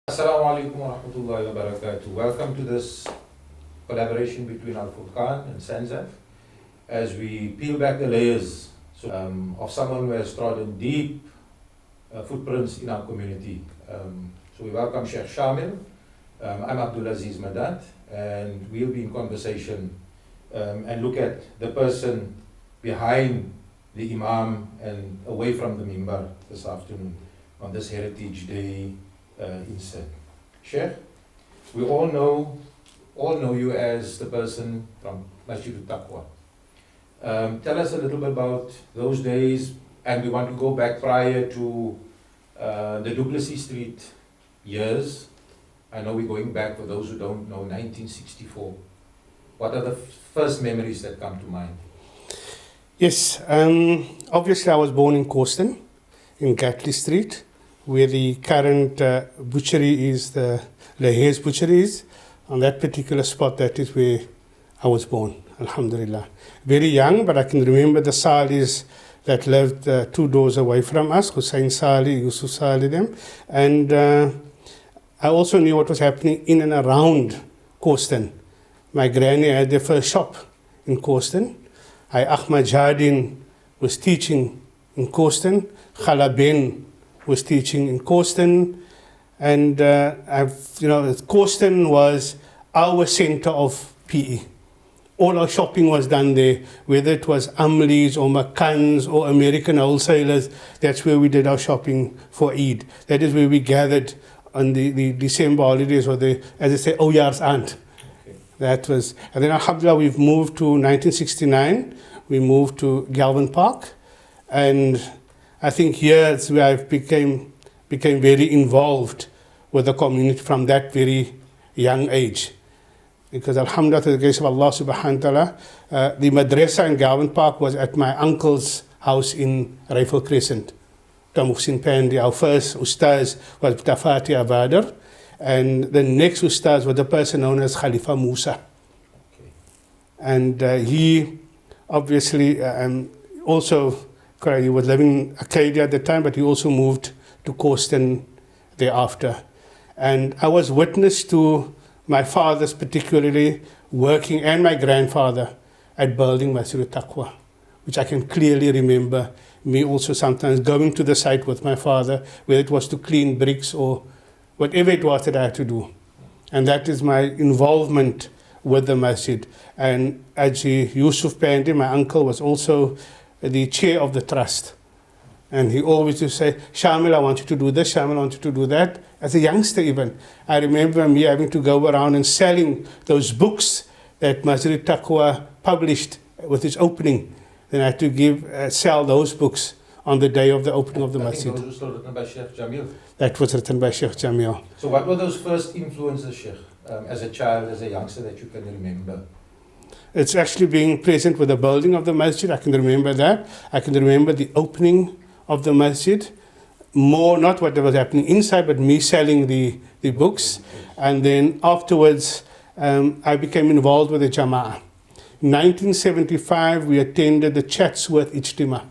Assalamu alaikum wa rahmatullahi wa barakatuh. Welcome to this collaboration between Al Furqan and Sanzaf as we peel back the layers of someone who has trodden deep footprints in our community. So we welcome Sheikh Shamiel. I'm Abdul Aziz Madat, and we'll be in conversation and look at the person behind the Imam and away from the Mimbar this afternoon on this Heritage Day insert. Sheikh, we all know you as the person from Masjid Taqwa. Tell us a little bit about those days, and we want to go back prior to the Duplessis Street years. I know we're going back, for those who don't know, 1964. What are the first memories that come to mind? Yes, obviously I was born in Causton, in Gatley Street, where the current butchery is, the Lahair's butchery is. On that particular spot, that is where I was born, alhamdulillah. Very young, but I can remember the Salis that lived 2 doors away from us, Hussein Sali, Yusuf Sali, them. And I also knew what was happening in and around Causton. My granny had their first shop in Causton. Ahmad Jardin was teaching in Causton. Khala Ben was teaching in Causton. And Causton was our center of PE. All our shopping was done there, whether it was Amli's or McCann's or American wholesalers. That's where we did our shopping for Eid. That is where we gathered on the December holidays, or the, as they say, Ouyar's aunt. That was, and then alhamdulillah, we've moved to 1969. We moved to Galvin Park, and I think here it's where I became very involved with the community from that very young age. Because alhamdulillah, to the grace of Allah subhanahu wa ta'ala, the madrasa in Galvin Park was at my uncle's house in Rifle Crescent. Shamiel Panday, our first ustaz was Tafati Abadar, and the next ustaz was the person known as Khalifa Musa. Okay. And he obviously also, he was living in Acadia at the time, but he also moved to Causton thereafter. And I was witness to my father's particularly working, and my grandfather, at building Masjid Taqwa, which I can clearly remember me also sometimes going to the site with my father, whether it was to clean bricks or whatever it was that I had to do. And that is my involvement with the masjid. And Aji Yusuf Panday, my uncle, was also the chair of the trust. And he always used to say, Shamiel, I want you to do this, Shamiel, I want you to do that. As a youngster even, I remember me having to go around and selling those books that Masjid Taqwa published with its opening. Then I had to sell those books on the day of the opening of the masjid. Those were still written by Sheikh Jamil. That was written by Sheikh Jamil. So what were those first influences, Sheikh, as a child, as a youngster, that you can remember? It's actually being present with the building of the masjid. I can remember that. I can remember the opening of the masjid. More, not what was happening inside, but me selling the books. And then afterwards, I became involved with the Jama'ah. In 1975, we attended the Chatsworth Ijtima,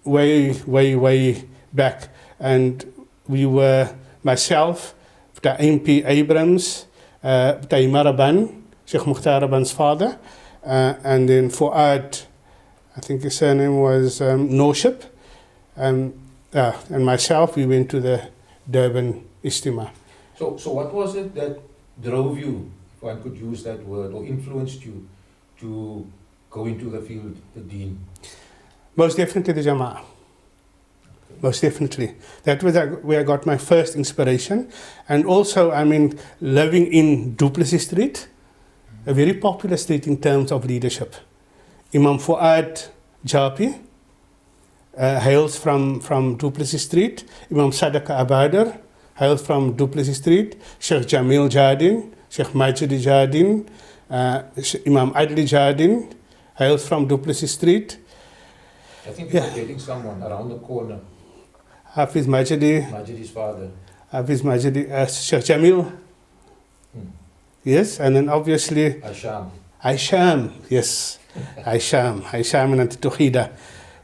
way back. And we were, myself, MP Abrams, Maraban, Sheikh Mukhtar Raban's father, and then Fuad, I think his surname was Norship, and myself, we went to the Durban Ijtima. So what was it that drove you, if one could use that word, or influenced you to go into the field, the deen? Most definitely the Jama'ah. Most definitely. That was where I got my first inspiration. And also, living in Duplessis Street, a very popular street in terms of leadership. Imam Fuad Japi hails from Duplessis Street. Imam Sadaka Abadar hails from Duplessis Street. Sheikh Jamil Jardin, Sheikh Majid Jardin, Imam Adli Jardin hails from Duplessis Street. I think you're getting someone around the corner. Hafiz Majidi. Majidi's father. Hafiz Majidi, Sheikh Jamil. Yes, and then obviously Aisham. Aisham, yes. Aisham and Antitukhida.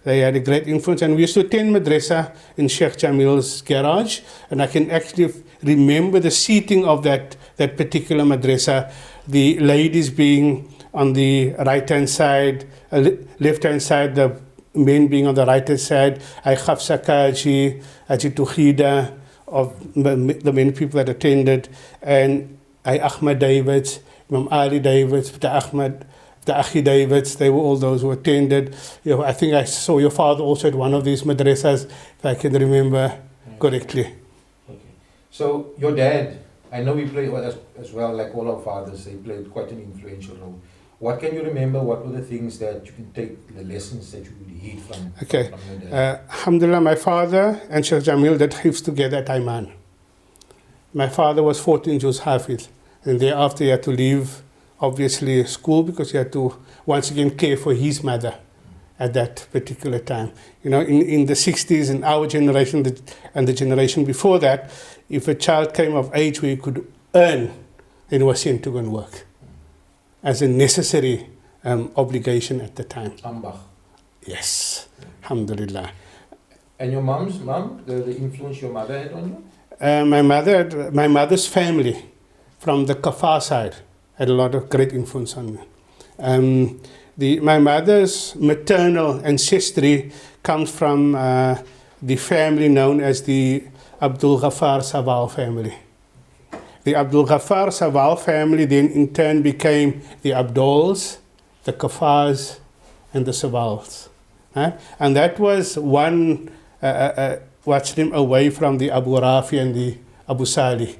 They had a great influence, and we used to attend madrasa in Sheikh Jamil's garage, and I can actually remember the seating of that particular madrasa, the ladies being on the right-hand side, left-hand side, the men being on the right-hand side, I Khafsa Kaji, Aji Tuhida, of the many people that attended, and I Ahmad Davids, Imam Ali Davids, the Akhi Davids, they were all those who attended. I think I saw your father also at one of these madrasas, if I can remember correctly. Okay. So your dad, I know he played as well, like all our fathers, he played quite an influential role. What can you remember? What were the things that you can take, the lessons that you would heed from your dad? Alhamdulillah, my father and Sheikh Jamil did hifz together at Ayman. My father was 14 juz Hafiz, and thereafter he had to leave, obviously, school because he had to once again care for his mother at that particular time. In the 60s, in our generation and the generation before that, if a child came of age where he could earn, then he was sent to go and work as a necessary obligation at the time. Ambach. Yes, alhamdulillah. And your mom's mom, the influence your mother had on you? My mother's family from the Kafar side had a lot of great influence on me. My mother's maternal ancestry comes from the family known as the Abdul Ghaffar Saval family. The Abdul Ghaffar Saval family then in turn became the Abduls, the Kafars, and the Savals. Right? And that was one watching away from the Abu Rafi and the Abu Salih.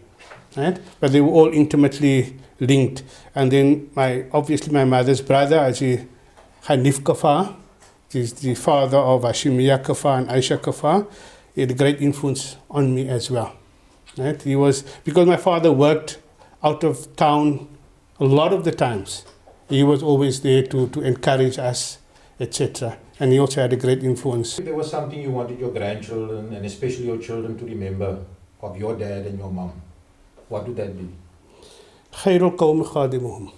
Right? But they were all intimately linked. And then obviously my mother's brother, Haji Hanif Kafar, is the father of Hashimiya Kafar and Aisha Kafar. He had a great influence on me as well. Right? Because my father worked out of town a lot of the times, he was always there to encourage us, etc. And he also had a great influence. If there was something you wanted your grandchildren, and especially your children, to remember of your dad and your mom, what would that be? Khairul qawmi khadimuhum.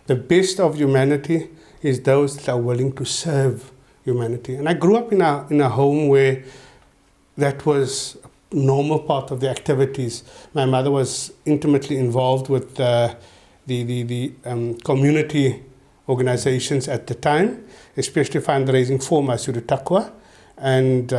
The best of humanity is those that are willing to serve humanity. And I grew up in a home where that was a normal part of the activities. My mother was intimately involved with the community organizations at the time, especially fundraising for Masjid Taqwa. And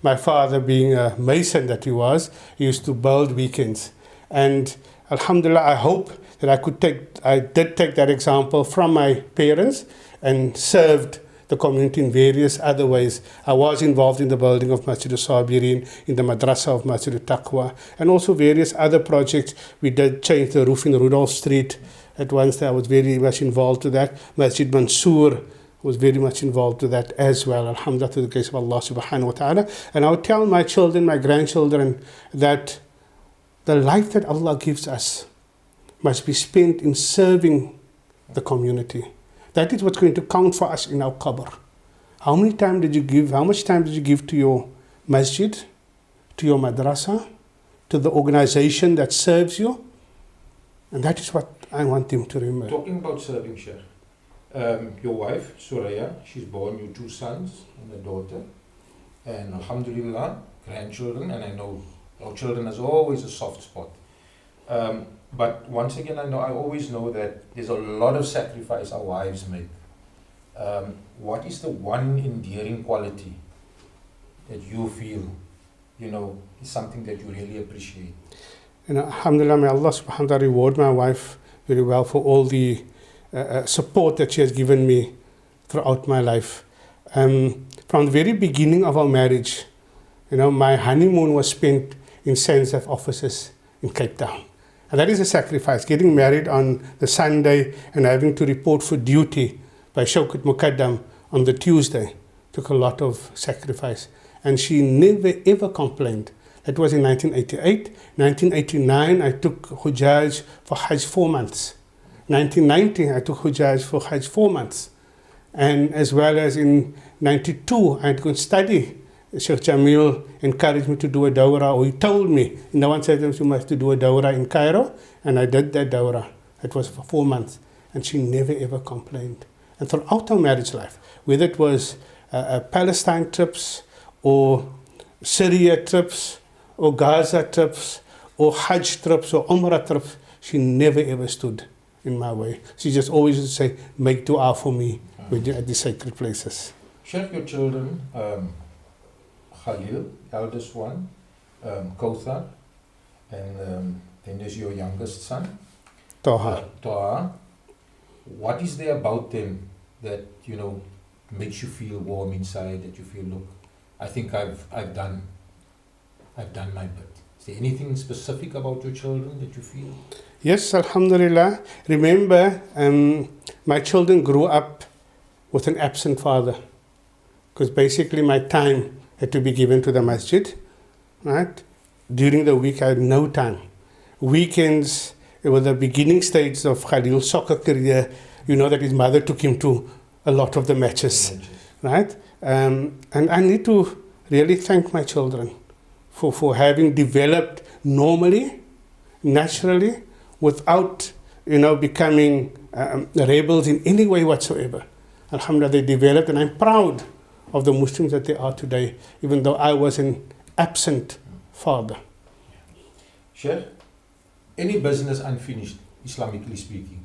my father, being a mason that he used to build weekends. And alhamdulillah, I hope that I did take that example from my parents and served the community in various other ways. I was involved in the building of Masjid al-Sabirin, in the madrasa of Masjid al-Taqwa, and also various other projects. We did change the roof in Rudolph Street. At once I was very much involved with that. Masjid Mansour was very much involved with that as well. Alhamdulillah, to the grace of Allah subhanahu wa ta'ala. And I would tell my children, my grandchildren, that the life that Allah gives us must be spent in serving the community. That is what's going to count for us in our qabr. How much time did you give to your masjid, to your madrasa, to the organization that serves you? And that is what I want them to remember. Talking about serving, Sheikh, your wife, Suraya, she's born you 2 sons and a daughter. And alhamdulillah, grandchildren, and I know our children is always a soft spot. But once again, I always know that there's a lot of sacrifice our wives make. What is the one endearing quality that you feel, is something that you really appreciate? Alhamdulillah, may Allah subhanahu wa ta'ala reward my wife very well for all the support that she has given me throughout my life. From the very beginning of our marriage, my honeymoon was spent in SANZAF offices in Cape Town. And that is a sacrifice. Getting married on the Sunday and having to report for duty by Shawkat Muqaddam on the Tuesday took a lot of sacrifice. And she never ever complained. That was in 1988. 1989, I took Hujjaj for Hajj 4 months. 1990, I took Hujjaj for Hajj 4 months. And as well as in 92, I had to go and study. Sheikh Jamil encouraged me to do a dawrah, or he told me, no one said you must do a dawrah in Cairo, and I did that dawrah. It was for 4 months, and she never ever complained. And throughout our marriage life, whether it was Palestine trips or Syria trips or Gaza trips or Hajj trips or Umrah trips. She never ever stood in my way. She just always used to say, make dua for me when you're at the sacred places. Sheikh, your children, Khalil, eldest one, Kauthar, and then there's your youngest son, Taha. Taha. What is there about them that, you know, makes you feel warm inside, that you feel, look, I think I've done my bit? Is there anything specific about your children that you feel? Yes, alhamdulillah. Remember, my children grew up with an absent father, because basically my time had to be given to the masjid, right? During the week I had no time. Weekends, it was the beginning stages of Khalil's soccer career. You know that his mother took him to a lot of the matches, right? And I need to really thank my children for having developed normally, naturally, without, you know, becoming rebels in any way whatsoever. Alhamdulillah, they developed, and I'm proud of the Muslims that they are today, even though I was an absent father. Sheikh, any business unfinished, Islamically speaking?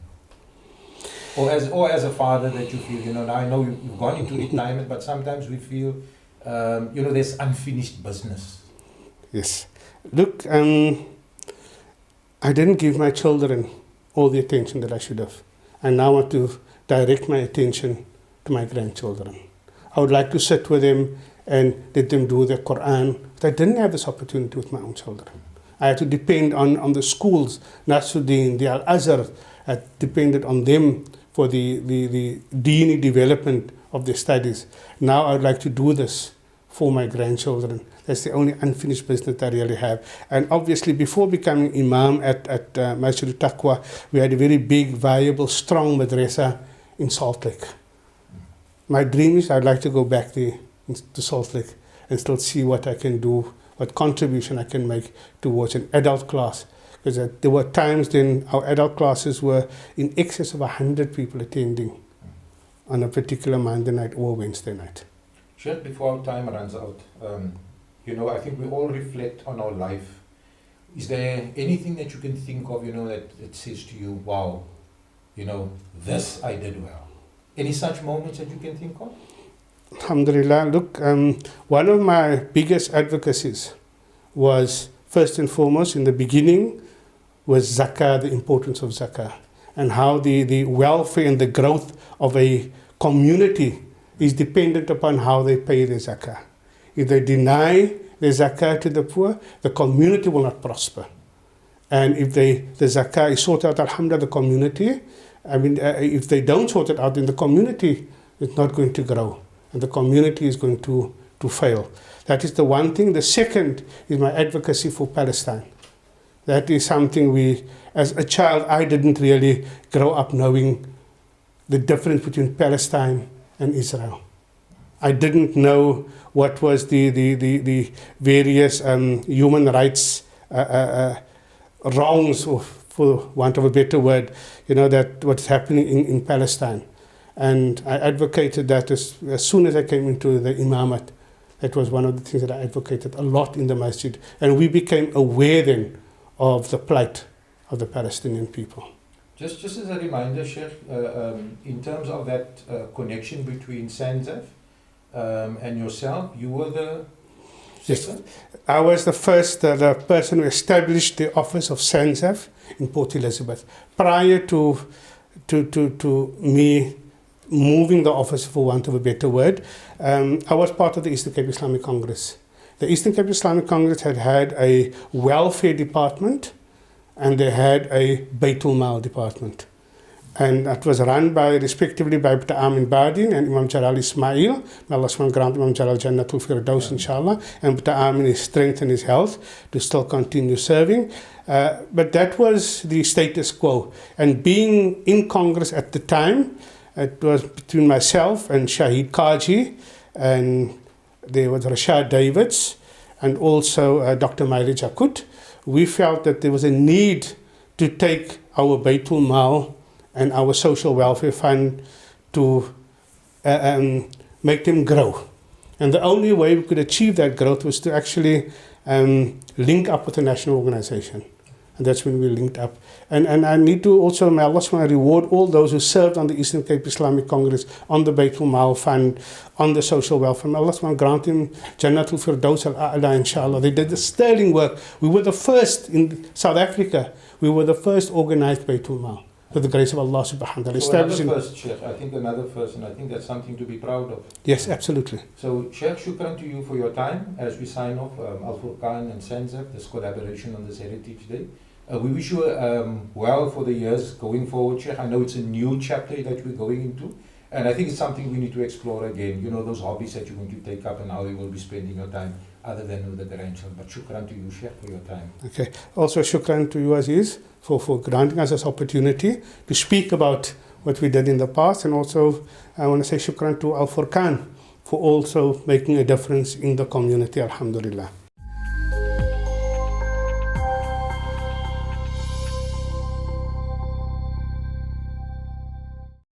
Or as a father that you feel, you know, now I know you've gone into retirement, but sometimes we feel, you know, there's unfinished business. Yes. Look, I didn't give my children all the attention that I should have. I now want to direct my attention to my grandchildren. I would like to sit with them and let them do the Quran. But I didn't have this opportunity with my own children. I had to depend on the schools, Nasruddin, the Al-Azhar. I depended on them for the dini development of their studies. Now I would like to do this for my grandchildren. That's the only unfinished business I really have. And obviously, before becoming Imam at Masjid al-Taqwa, we had a very big, viable, strong madrasa in Salt Lake. My dream is I'd like to go back there to Salt Lake and still see what I can do, what contribution I can make towards an adult class. Because there were times then our adult classes were in excess of 100 people attending on a particular Monday night or Wednesday night. Sheikh, before our time runs out, you know, I think we all reflect on our life. Is there anything that you can think of, you know, that it says to you, wow, you know, this I did well? Any such moments that you can think of? Alhamdulillah. Look, one of my biggest advocacies was, first and foremost, in the beginning, was zakah, the importance of zakah, and how the welfare and the growth of a community is dependent upon how they pay their zakah. If they deny the zakah to the poor, the community will not prosper. And if the zakah is sorted out, alhamdulillah, the community, if they don't sort it out, then the community is not going to grow. And the community is going to fail. That is the one thing. The second is my advocacy for Palestine. That is something as a child, I didn't really grow up knowing the difference between Palestine and Israel. I didn't know what was the various human rights wrongs, for want of a better word, you know, that what's happening in Palestine. And I advocated that as soon as I came into the imamate. That was one of the things that I advocated a lot in the masjid. And we became aware then of the plight of the Palestinian people. Just as a reminder, Sheikh, in terms of that connection between Sanzef and yourself, you were the sister? Yes, I was the first the person who established the office of Sanzef in Port Elizabeth. Prior to me moving the office, for want of a better word, I was part of the Eastern Cape Islamic Congress. The Eastern Cape Islamic Congress had a welfare department, and they had a Baitul Mal department. And that was run respectively by Dr. Amin Badin and Imam Jalal Ismail. May Allah SWT grant Imam Jalal Jannatul Firdaus, inshallah. And Dr. Amin is strength in his health to still continue serving. But that was the status quo. And being in Congress at the time, it was between myself and Shahid Kaji, and there was Rashad Davids, and also Dr. Maili Jakut. We felt that there was a need to take our Baitul Mal and our social welfare fund to make them grow. And the only way we could achieve that growth was to actually link up with a national organization. And that's when we linked up. And I need to also, may Allah SWT reward all those who served on the Eastern Cape Islamic Congress, on the Baitul Mal Fund, on the social welfare. May Allah SWT grant him Jannatul Firdaus al-A'la, inshallah. They did the sterling work. We were the first in South Africa. We were the first organized Baitul Mal, with the grace of Allah subhanahu wa ta'ala. So another first, Sheikh, I think another first, and I think that's something to be proud of. Yes, absolutely. So, Sheikh, shukran to you for your time as we sign off Al Furqan and SENZF, this collaboration on this Heritage Day. We wish you well for the years going forward, Sheikh. I know it's a new chapter that we're going into, and I think it's something we need to explore again. You know, those hobbies that you're going to take up and how you will be spending your time other than with the grandchildren. But shukran to you, Sheikh, for your time. Okay. Also, shukran to you, Aziz, for granting us this opportunity to speak about what we did in the past. And also, I want to say shukran to Al Furqan for also making a difference in the community, alhamdulillah.